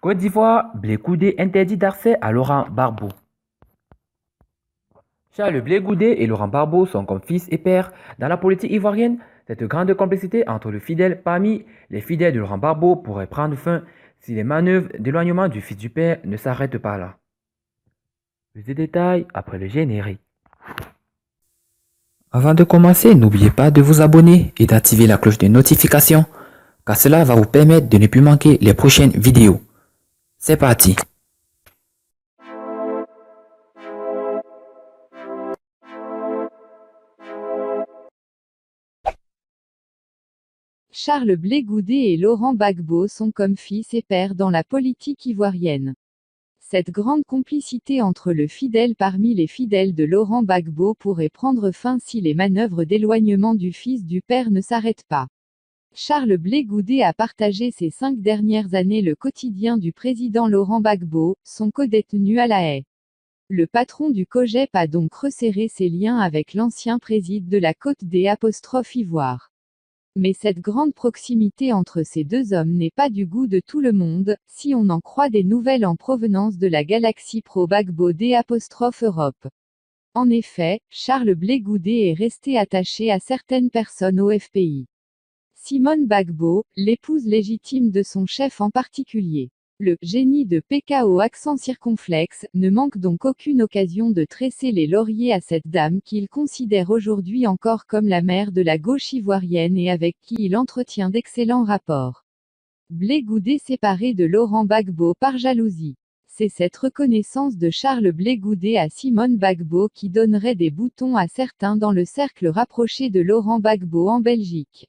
Côte d'Ivoire, Blé Goudé interdit d'accès à Laurent Gbagbo. Charles Blé Goudé et Laurent Gbagbo sont comme fils et père dans la politique ivoirienne. Cette grande complicité entre les fidèles parmi les fidèles de Laurent Gbagbo pourrait prendre fin si les manœuvres d'éloignement du fils du père ne s'arrêtent pas là. Plus de détails après le générique. Avant de commencer, n'oubliez pas de vous abonner et d'activer la cloche de notification, car cela va vous permettre de ne plus manquer les prochaines vidéos. C'est parti! Charles Blé Goudé et Laurent Gbagbo sont comme fils et père dans la politique ivoirienne. Cette grande complicité entre le fidèle parmi les fidèles de Laurent Gbagbo pourrait prendre fin si les manœuvres d'éloignement du fils du père ne s'arrêtent pas. Charles Blé Goudé a partagé ces 5 dernières années le quotidien du président Laurent Gbagbo, son codétenu à La Haye. Le patron du COJEP a donc resserré ses liens avec l'ancien président de la Côte d'Ivoire. Mais cette grande proximité entre ces deux hommes n'est pas du goût de tout le monde, si on en croit des nouvelles en provenance de la galaxie pro-Gbagbo d'Europe. En effet, Charles Blé Goudé est resté attaché à certaines personnes au FPI. Simone Gbagbo, l'épouse légitime de son chef en particulier. Le « génie de PKO accent circonflexe » ne manque donc aucune occasion de tresser les lauriers à cette dame qu'il considère aujourd'hui encore comme la mère de la gauche ivoirienne et avec qui il entretient d'excellents rapports. Blé Goudé séparé de Laurent Gbagbo par jalousie. C'est cette reconnaissance de Charles Blé Goudé à Simone Gbagbo qui donnerait des boutons à certains dans le cercle rapproché de Laurent Gbagbo en Belgique.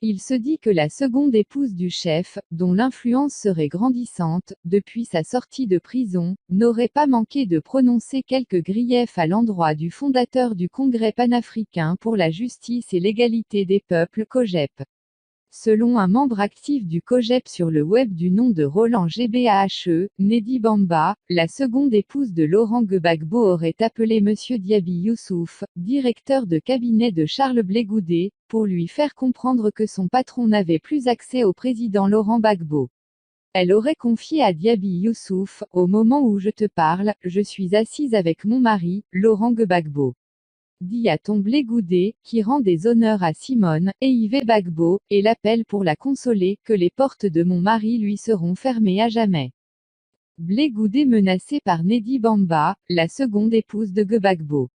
Il se dit que la seconde épouse du chef, dont l'influence serait grandissante, depuis sa sortie de prison, n'aurait pas manqué de prononcer quelques griefs à l'endroit du fondateur du Congrès panafricain pour la justice et l'égalité des peuples COJEP. Selon un membre actif du COJEP sur le web du nom de Roland Gbahe, Nedi Bamba, la seconde épouse de Laurent Gbagbo aurait appelé M. Diaby Youssouf, directeur de cabinet de Charles Blé Goudé, pour lui faire comprendre que son patron n'avait plus accès au président Laurent Gbagbo. Elle aurait confié à Diaby Youssouf, « Au moment où je te parle, je suis assise avec mon mari, Laurent Gbagbo. » Dit à Blé Goudé, qui rend des honneurs à Simone, et Yves Gbagbo, et l'appelle pour la consoler, que les portes de mon mari lui seront fermées à jamais. Blé Goudé menacé par Nedi Bamba, la seconde épouse de Gbagbo.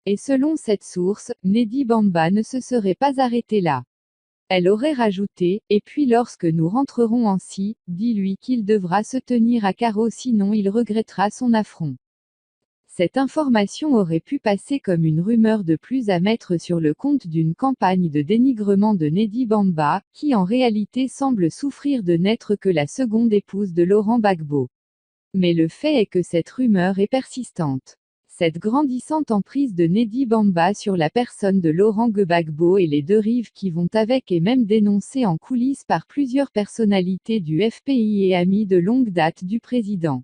Et selon cette source, Nedi Bamba ne se serait pas arrêtée là. Elle aurait rajouté, et puis lorsque nous rentrerons en Si, dis-lui qu'il devra se tenir à carreau sinon il regrettera son affront. Cette information aurait pu passer comme une rumeur de plus à mettre sur le compte d'une campagne de dénigrement de Nedi Bamba, qui en réalité semble souffrir de n'être que la seconde épouse de Laurent Gbagbo. Mais le fait est que cette rumeur est persistante. Cette grandissante emprise de Nedi Bamba sur la personne de Laurent Gbagbo et les dérives qui vont avec est même dénoncée en coulisses par plusieurs personnalités du FPI et amis de longue date du président.